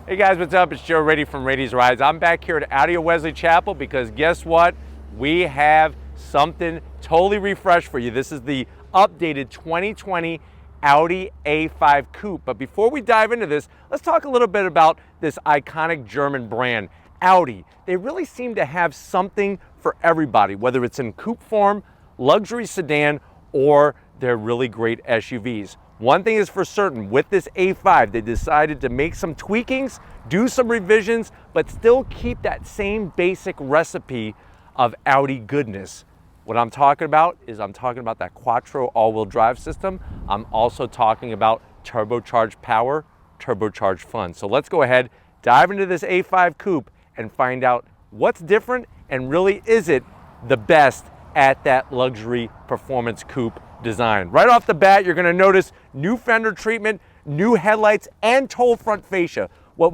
Hey guys, what's up? It's Joe Rady from Rady's Rides. I'm back here at Audi Wesley Chapel because guess what? We have something totally refreshed for you. This is the updated 2020 Audi A5 coupe. But before we dive into this, let's talk a little bit about this iconic German brand, Audi. They really seem to have something for everybody, whether it's in coupe form, luxury sedan, or they're really great SUVs. One thing is for certain, with this A5, they decided to make some tweakings, do some revisions, but still keep that same basic recipe of Audi goodness. What I'm talking about is that quattro all-wheel drive system. I'm also talking about turbocharged power, turbocharged fun. So let's go ahead, dive into this A5 coupe and find out what's different and really is it the best at that luxury performance coupe design. Right off the bat, you're going to notice new fender treatment, new headlights, and tow front fascia. What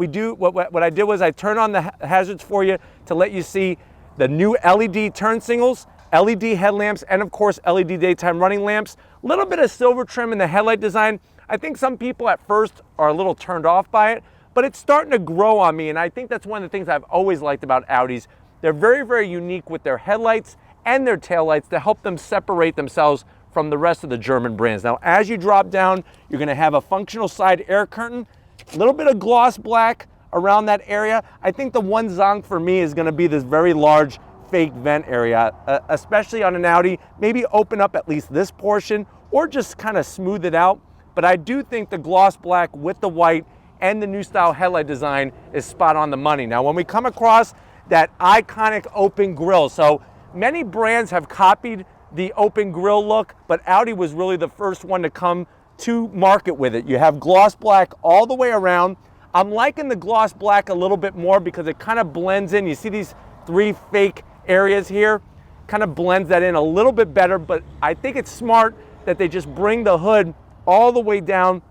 I did was I turned on the hazards for you to let you see the new LED turn signals, LED headlamps, and of course LED daytime running lamps. A little bit of silver trim in the headlight design. I think some people at first are a little turned off by it, but it's starting to grow on me, and I think that's one of the things I've always liked about Audis. They're very, very unique with their headlights and their taillights to help them separate themselves from the rest of the German brands. Now, as you drop down, you're gonna have a functional side air curtain, a little bit of gloss black around that area. I think the one zonk for me is gonna be this very large fake vent area, especially on an Audi. Maybe open up at least this portion or just kind of smooth it out. But I do think the gloss black with the white and the new style headlight design is spot on the money. Now, when we come across that iconic open grille, so many brands have copied the open grille look, but Audi was really the first one to come to market with it. You have gloss black all the way around. I'm liking the gloss black a little bit more because it kind of blends in. You see these three fake areas here? Kind of blends that in a little bit better, but I think it's smart that they just bring the hood all the way down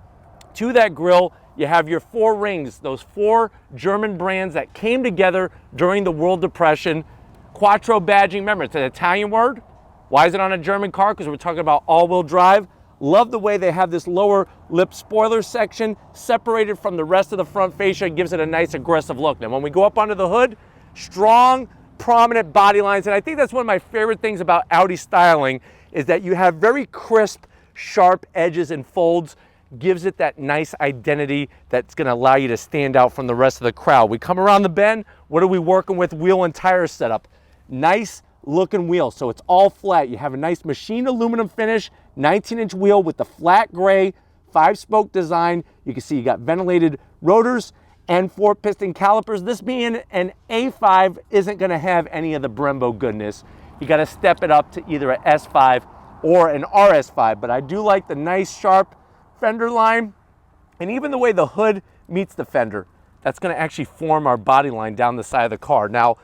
to that grille. You have your four rings, those four German brands that came together during the World Depression. Quattro badging, remember, it's an Italian word. Why is it on a German car? Because we're talking about all-wheel drive. Love the way they have this lower lip spoiler section separated from the rest of the front fascia. It gives it a nice aggressive look. Now, when we go up onto the hood, strong, prominent body lines. And I think that's one of my favorite things about Audi styling is that you have very crisp, sharp edges and folds. Gives it that nice identity that's gonna allow you to stand out from the rest of the crowd. We come around the bend, what are we working with? Wheel and tire setup. Nice looking wheel, so it's all flat. You have a nice machined aluminum finish, 19-inch wheel with the flat gray 5-spoke design. You can see you got ventilated rotors and 4-piston calipers. This being an A5 isn't gonna have any of the Brembo goodness. You gotta step it up to either an S5 or an RS5, but I do like the nice sharp fender line and even the way the hood meets the fender. That's gonna actually form our body line down the side of the car. Now,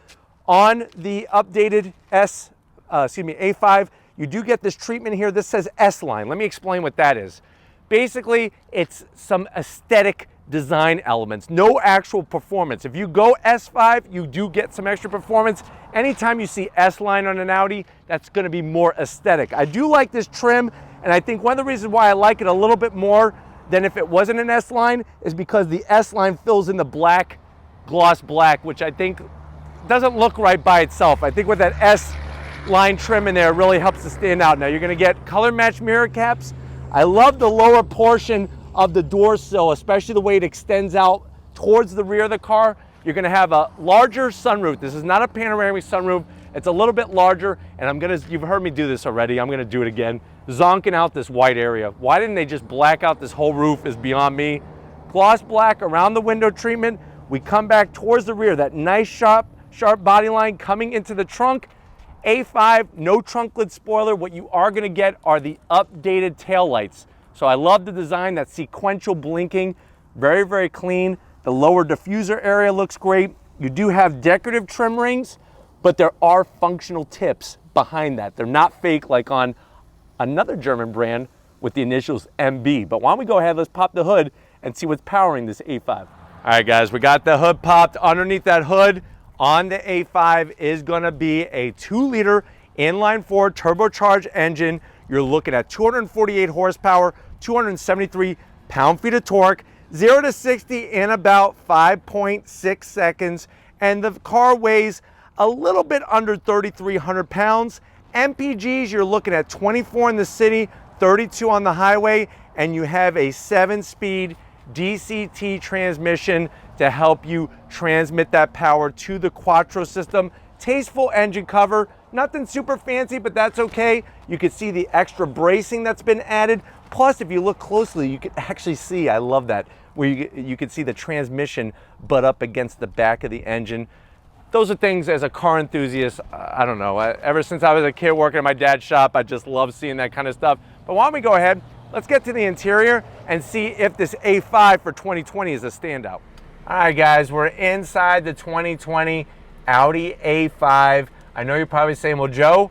on the updated A5, you do get this treatment here. This says S-line. Let me explain what that is. Basically, it's some aesthetic design elements, no actual performance. If you go S5, you do get some extra performance. Anytime you see S-line on an Audi, that's gonna be more aesthetic. I do like this trim, and I think one of the reasons why I like it a little bit more than if it wasn't an S-line is because the S-line fills in the black, gloss black, which I think doesn't look right by itself. I think with that S-line trim in there, it really helps to stand out. Now you're gonna get color match mirror caps. I love the lower portion of the door sill, especially the way it extends out towards the rear of the car. You're gonna have a larger sunroof. This is not a panoramic sunroof. It's a little bit larger, and you've heard me do this already, I'm gonna do it again. Zonking out this white area. Why didn't they just black out this whole roof is beyond me. Gloss black around the window treatment. We come back towards the rear, that nice sharp body line coming into the trunk. A5, no trunk lid spoiler. What you are gonna get are the updated taillights. So I love the design, that sequential blinking, very, very clean. The lower diffuser area looks great. You do have decorative trim rings, but there are functional tips behind that. They're not fake like on another German brand with the initials MB. But why don't we go ahead, let's pop the hood and see what's powering this A5. All right, guys, we got the hood popped. Underneath that hood, on the A5 is gonna be a 2-liter inline-4 turbocharged engine. You're looking at 248 horsepower, 273 pound-feet of torque. 0 to 60 in about 5.6 seconds, and the car weighs a little bit under 3,300 pounds. MPGs, you're looking at 24 in the city, 32 on the highway, and you have a 7-speed DCT transmission to help you transmit that power to the Quattro system. Tasteful engine cover, nothing super fancy, but that's okay. You can see the extra bracing that's been added. Plus, if you look closely, you can actually see, I love that, where you can see the transmission butt up against the back of the engine. Those are things, as a car enthusiast, I don't know, ever since I was a kid working at my dad's shop, I just love seeing that kind of stuff. But why don't we go ahead, let's get to the interior and see if this A5 for 2020 is a standout. All right, guys, we're inside the 2020 Audi A5. I know you're probably saying, well, Joe,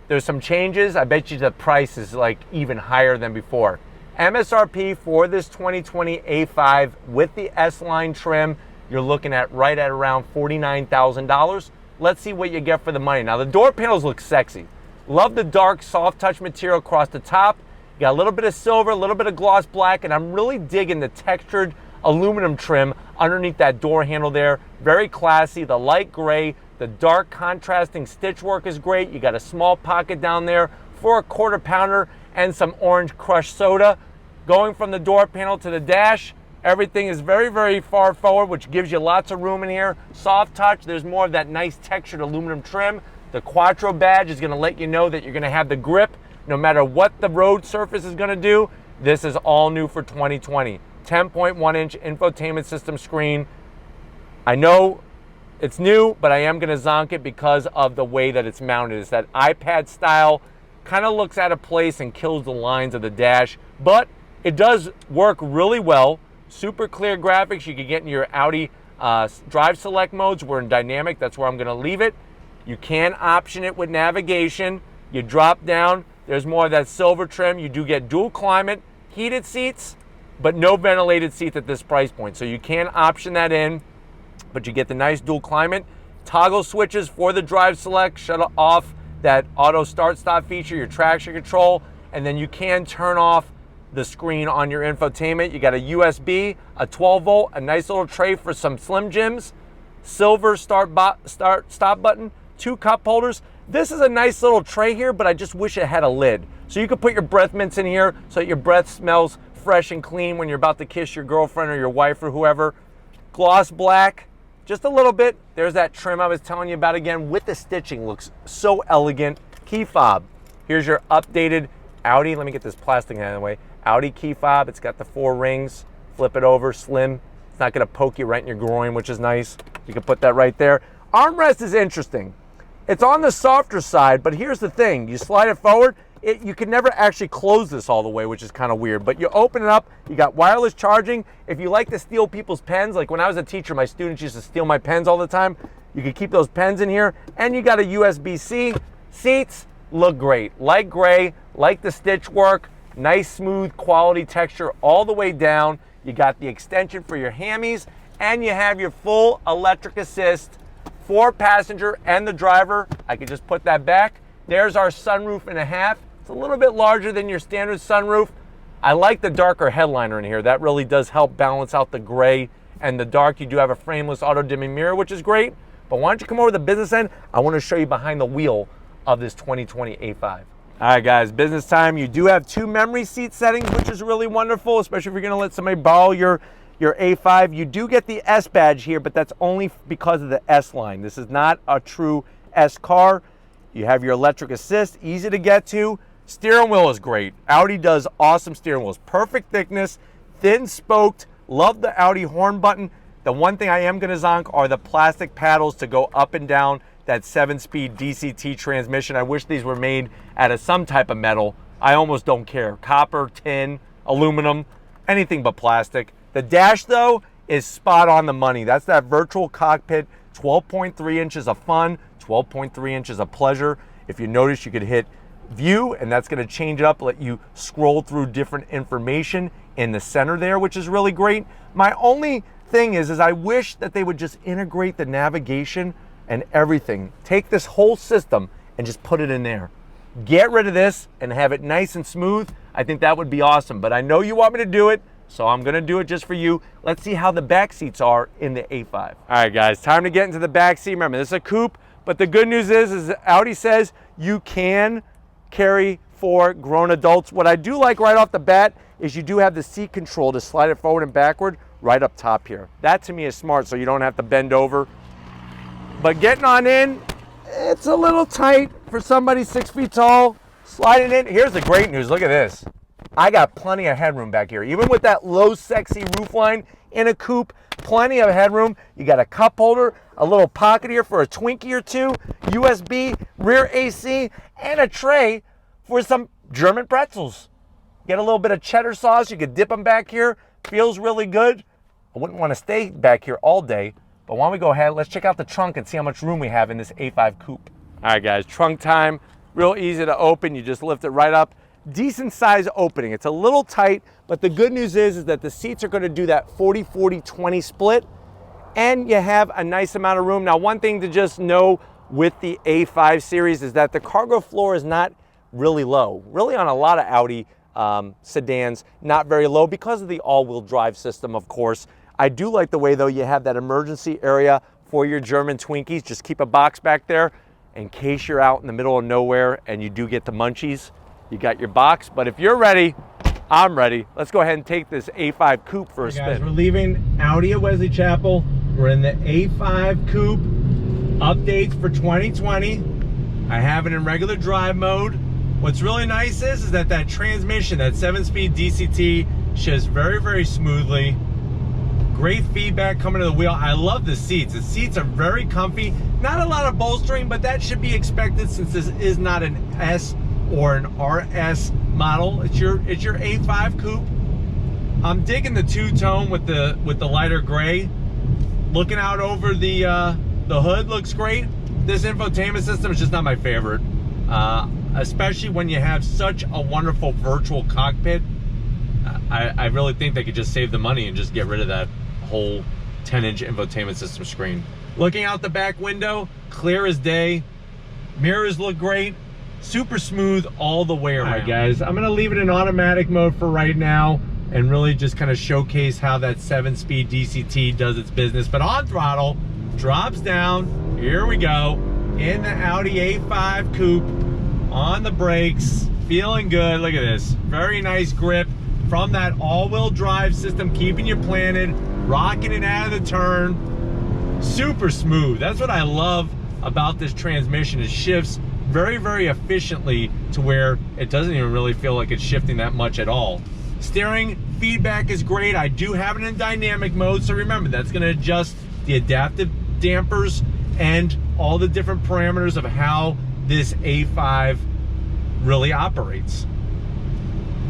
there's some changes. I bet you the price is like even higher than before. MSRP for this 2020 A5 with the S-Line trim, you're looking at right at around $49,000. Let's see what you get for the money. Now, the door panels look sexy. Love the dark, soft touch material across the top. You got a little bit of silver, a little bit of gloss black, and I'm really digging the textured aluminum trim underneath that door handle there. Very classy. The light gray, the dark contrasting stitch work is great. You got a small pocket down there for a quarter pounder and some orange crushed soda. Going from the door panel to the dash, everything is very, very far forward, which gives you lots of room in here. Soft touch, there's more of that nice textured aluminum trim. The Quattro badge is gonna let you know that you're gonna have the grip no matter what the road surface is gonna do. This is all new for 2020. 10.1-inch infotainment system screen. I know it's new, but I am gonna zonk it because of the way that it's mounted. It's that iPad style, kind of looks out of place and kills the lines of the dash, but it does work really well. Super clear graphics. You can get in your Audi drive select modes. We're in dynamic, that's where I'm gonna leave it. You can option it with navigation. You drop down, there's more of that silver trim. You do get dual climate, heated seats, but no ventilated seats at this price point. So you can option that in, but you get the nice dual climate. Toggle switches for the drive select, shut off that auto start stop feature, your traction control, and then you can turn off the screen on your infotainment. You got a USB, a 12 volt, a nice little tray for some Slim Jims, silver stop button, 2 cup holders. This is a nice little tray here, but I just wish it had a lid. So you could put your breath mints in here so that your breath smells fresh and clean when you're about to kiss your girlfriend or your wife or whoever. Gloss black, just a little bit. There's that trim I was telling you about again with the stitching. Looks so elegant. Key fob. Here's your updated Audi. Let me get this plastic out of the way. Audi key fob. It's got the 4 rings. Flip it over, slim. It's not gonna poke you right in your groin, which is nice. You can put that right there. Armrest is interesting. It's on the softer side, but here's the thing. You slide it forward, you can never actually close this all the way, which is kind of weird, but you open it up, you got wireless charging. If you like to steal people's pens, like when I was a teacher, my students used to steal my pens all the time. You can keep those pens in here, and you got a USB-C. Seats look great. Light gray, like the stitch work, nice smooth quality texture all the way down. You got the extension for your hammies, and you have your full electric assist for passenger and the driver. I could just put that back. There's our sunroof and a half. It's a little bit larger than your standard sunroof. I like the darker headliner in here. That really does help balance out the gray and the dark. You do have a frameless auto dimming mirror, which is great. But why don't you come over to the business end? I want to show you behind the wheel of this 2020 A5. All right, guys, business time. You do have 2 memory seat settings, which is really wonderful, especially if you're going to let somebody borrow your A5. You do get the S badge here, but that's only because of the S line. This is not a true S car. You have your electric assist, easy to get to. Steering wheel is great. Audi does awesome steering wheels. Perfect thickness, thin spoked. Love the Audi horn button. The one thing I am going to zonk are the plastic paddles to go up and down that 7-speed DCT transmission. I wish these were made out of some type of metal. I almost don't care. Copper, tin, aluminum, anything but plastic. The dash, though, is spot on the money. That's that virtual cockpit, 12.3 inches of fun, 12.3 inches of pleasure. If you notice, you could hit view, and that's going to change it up, let you scroll through different information in the center there, which is really great. My only thing is I wish that they would just integrate the navigation and everything. Take this whole system and just put it in there. Get rid of this and have it nice and smooth. I think that would be awesome, but I know you want me to do it, So I'm gonna do it just for you. Let's see how the back seats are in the A5. All right, guys, time to get into the back seat. Remember, this is a coupe, but the good news is Audi says you can carry 4 grown adults. What I do like right off the bat is you do have the seat control to slide it forward and backward right up top here. That to me is smart, so you don't have to bend over. But getting on in, it's a little tight for somebody 6 feet tall. Sliding in, here's the great news, look at this. I got plenty of headroom back here. Even with that low, sexy roofline in a coupe, plenty of headroom. You got a cup holder, a little pocket here for a Twinkie or two, USB, rear AC, and a tray for some German pretzels. Get a little bit of cheddar sauce. You could dip them back here. Feels really good. I wouldn't want to stay back here all day, but why don't we go ahead, let's check out the trunk and see how much room we have in this A5 coupe. All right, guys, trunk time. Real easy to open. You just lift it right up. Decent size opening. It's a little tight, but the good news is that the seats are going to do that 40-40-20 split, and you have a nice amount of room. Now, one thing to just know with the A5 series is that the cargo floor is not really low. Really, on a lot of Audi sedans, not very low because of the all-wheel drive system, of course. I do like the way, though, you have that emergency area for your German Twinkies. Just keep a box back there in case you're out in the middle of nowhere and you do get the munchies. You got your box, but if you're ready, I'm ready. Let's go ahead and take this A5 coupe for a spin. Guys, we're leaving Audi at Wesley Chapel. We're in the A5 coupe. Updates for 2020. I have it in regular drive mode. What's really nice is that that transmission, that 7-speed DCT, shifts very, very smoothly. Great feedback coming to the wheel. I love the seats. The seats are very comfy. Not a lot of bolstering, but that should be expected since this is not an S or an RS model. It's your A5 coupe. I'm digging the two-tone with the lighter gray. Looking out over the hood looks great. This infotainment system is just not my favorite, especially when you have such a wonderful virtual cockpit. I really think they could just save the money and just get rid of that whole 10-inch infotainment system screen. Looking out the back window, clear as day. Mirrors look great. Super smooth all the way around. All right, guys, I'm gonna leave it in automatic mode for right now and really just kind of showcase how that 7-speed DCT does its business. But on throttle, drops down, here we go, in the Audi A5 coupe, on the brakes, feeling good. Look at this, very nice grip from that all-wheel drive system, keeping you planted, rocking it out of the turn. Super smooth. That's what I love about this transmission. It shifts very, very efficiently to where it doesn't even really feel like it's shifting that much at all. Steering feedback is great. I do have it in dynamic mode, so remember, that's going to adjust the adaptive dampers and all the different parameters of how this A5 really operates.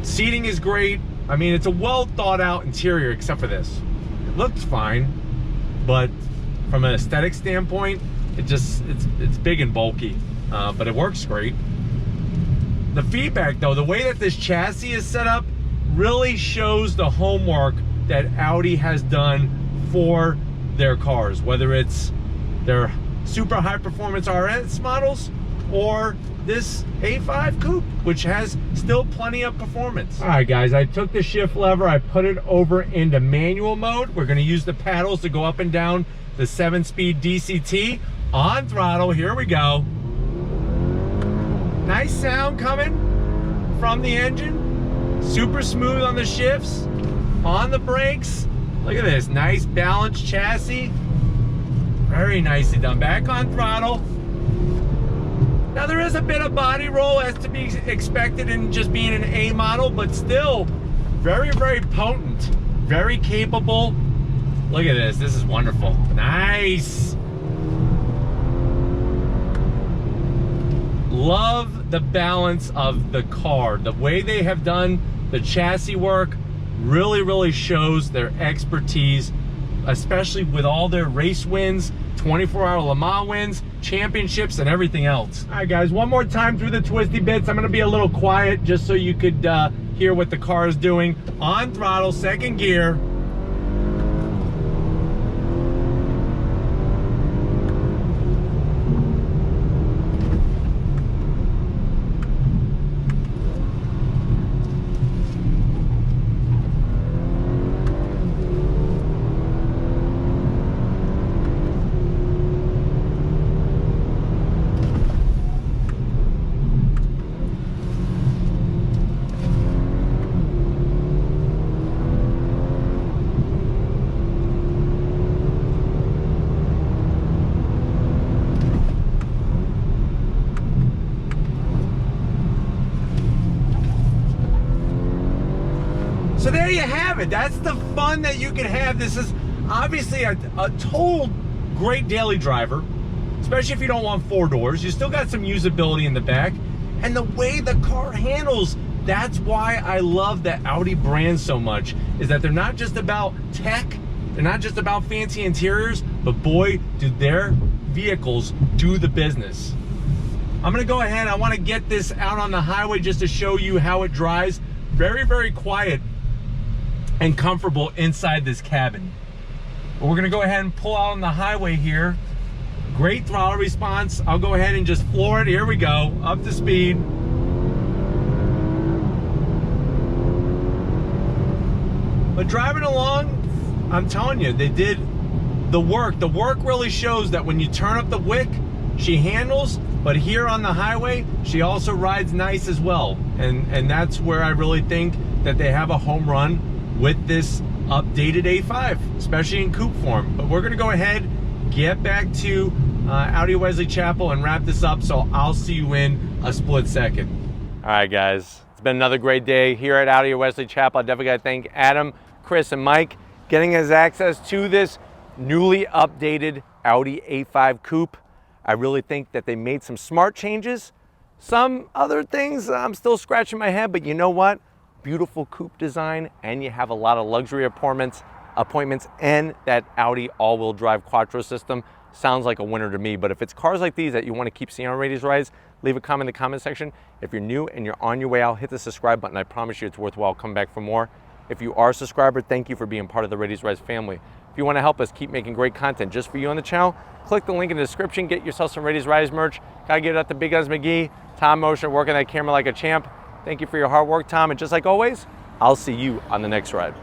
Seating is great. I mean, it's a well thought out interior except for this. It looks fine, but from an aesthetic standpoint, it's big and bulky. But it works great. The feedback, though, the way that this chassis is set up really shows the homework that Audi has done for their cars, whether it's their super high performance RS models or this A5 coupe, which has still plenty of performance. All right, guys, I took the shift lever, I put it over into manual mode. We're gonna use the paddles to go up and down the 7-speed DCT. On throttle, here we go. Nice sound coming from the engine. Super smooth on the shifts, on the brakes. Look at this, nice balanced chassis. Very nicely done. Back on throttle. Now there is a bit of body roll as to be expected in just being an A model, but still very, very potent, very capable. Look at this, this is wonderful. Nice. Love the balance of the car. The way they have done the chassis work really, really shows their expertise, especially with all their race wins, 24-hour Le Mans wins, championships, and everything else. All right, guys, one more time through the twisty bits. I'm gonna be a little quiet just so you could hear what the car is doing. On throttle, second gear. have it. That's the fun that you can have. This is obviously a total great daily driver, especially if you don't want 4 doors. You still got some usability in the back. And the way the car handles, that's why I love the Audi brand so much, is that they're not just about tech, they're not just about fancy interiors, but boy, do their vehicles do the business. I'm gonna go ahead, I wanna get this out on the highway just to show you how it drives. Very, very quiet and comfortable inside this cabin. But we're gonna go ahead and pull out on the highway here. Great throttle response. I'll go ahead and just floor it. Here we go, up to speed. But driving along, I'm telling you, they did the work. The work really shows that when you turn up the wick, she handles, but here on the highway, she also rides nice as well. And that's where I really think that they have a home run with this updated A5, especially in coupe form. But we're gonna go ahead, get back to Audi Wesley Chapel and wrap this up, so I'll see you in a split second. All right, guys, it's been another great day here at Audi Wesley Chapel. I definitely gotta thank Adam, Chris, and Mike getting us access to this newly updated Audi A5 coupe. I really think that they made some smart changes. Some other things I'm still scratching my head, but you know what? Beautiful coupe design, and you have a lot of luxury appointments, and that Audi all-wheel drive quattro system sounds like a winner to me. But if it's cars like these that you want to keep seeing on Radius Rides, leave a comment in the comment section. If you're new and you're on your way out, hit the subscribe button. I promise you it's worthwhile. Come back for more. If you are a subscriber, thank you for being part of the Radius Rides family. If you want to help us keep making great content just for you on the channel, click the link in the description. Get yourself some Radius Rides merch. Gotta get it out to Big Guns McGee. Tom Mosher working that camera like a champ. Thank you for your hard work, Tom. And just like always, I'll see you on the next ride.